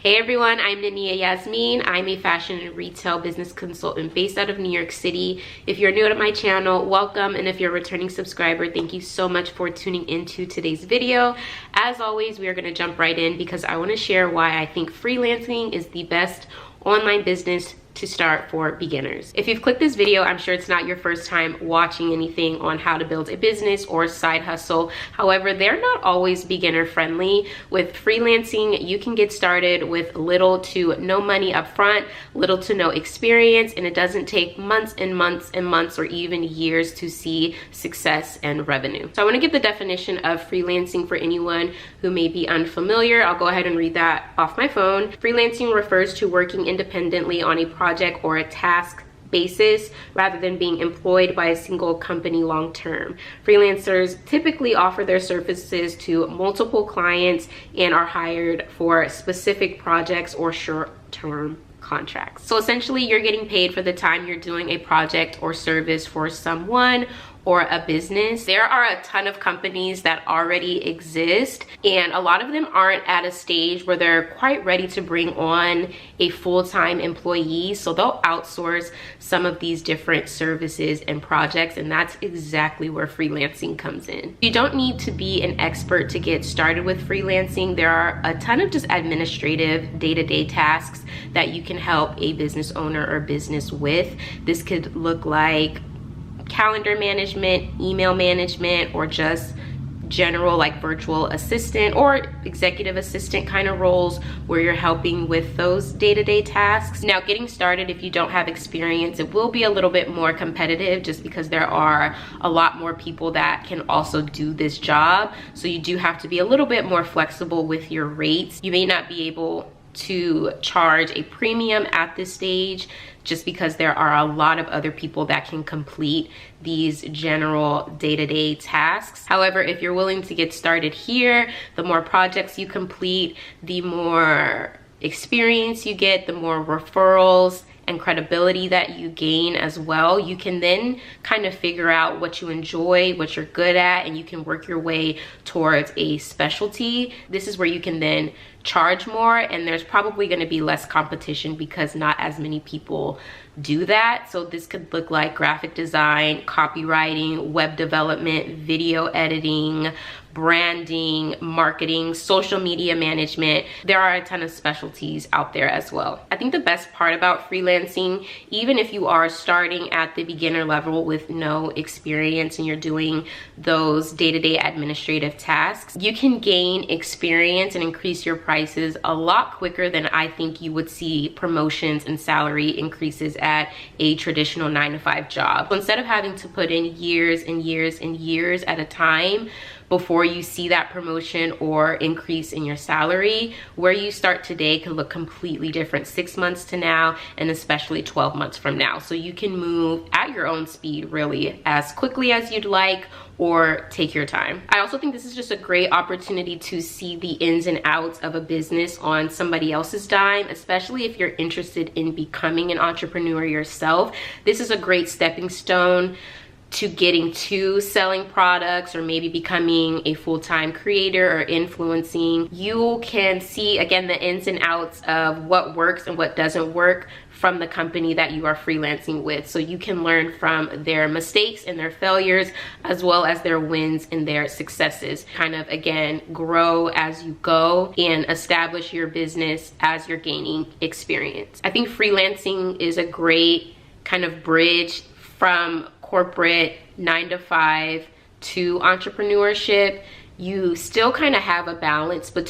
Hey everyone, I'm Nnenia Yasmeen. I'm a fashion and retail business consultant based out of New York City. If you're new to my channel, welcome, and if you're a returning subscriber, thank you so much for tuning into today's video. As always, we are going to jump right in because I want to share why I think freelancing is the best online business to start for beginners. If you've clicked this video, I'm sure it's not your first time watching anything on how to build a business or side hustle. However, they're not always beginner friendly. With freelancing, you can get started with little to no money up front, little to no experience, and it doesn't take months and months and months or even years to see success and revenue. So I want to give the definition of freelancing for anyone who may be unfamiliar. I'll go ahead and read that off my phone. Freelancing refers to working independently on a project or a task basis rather than being employed by a single company long term. Freelancers typically offer their services to multiple clients and are hired for specific projects or short-term contracts. So essentially, you're getting paid for the time you're doing a project or service for someone or a business. There are a ton of companies that already exist, and a lot of them aren't at a stage where they're quite ready to bring on a full-time employee, so they'll outsource some of these different services and projects, and that's exactly where freelancing comes in. You don't need to be an expert to get started with freelancing. There are a ton of just administrative day-to-day tasks that you can help a business owner or business with. This could look like calendar management, email management, or just general like virtual assistant or executive assistant kind of roles where you're helping with those day-to-day tasks. Now, getting started, if you don't have experience, it will be a little bit more competitive just because there are a lot more people that can also do this job. So you do have to be a little bit more flexible with your rates. You may not be able to charge a premium at this stage just because there are a lot of other people that can complete these general day-to-day tasks. However, if you're willing to get started here, the more projects you complete, the more experience you get, the more referrals and credibility that you gain as well. You can then kind of figure out what you enjoy, what you're good at, and you can work your way towards a specialty. This is where you can then charge more, and there's probably going to be less competition because not as many people do that. So this could look like graphic design, copywriting, web development, video editing, branding, marketing, social media management. There are a ton of specialties out there as well. I think the best part about freelancing, even if you are starting at the beginner level with no experience and you're doing those day-to-day administrative tasks, you can gain experience and increase your prices a lot quicker than I think you would see promotions and salary increases at a traditional 9-to-5 job. So instead of having to put in years and years and years at a time before you see that promotion or increase in your salary, where you start today could look completely different 6 months to now, and especially 12 months from now. So you can move at your own speed, really, as quickly as you'd like, or take your time. I also think this is just a great opportunity to see the ins and outs of a business on somebody else's dime, especially if you're interested in becoming an entrepreneur yourself. This is a great stepping stone to getting to selling products or maybe becoming a full-time creator or influencing. You can see, again, the ins and outs of what works and what doesn't work from the company that you are freelancing with. So you can learn from their mistakes and their failures as well as their wins and their successes. Kind of, again, grow as you go and establish your business as you're gaining experience. I think freelancing is a great kind of bridge from corporate 9-to-5 to entrepreneurship. You still kind of have a balance between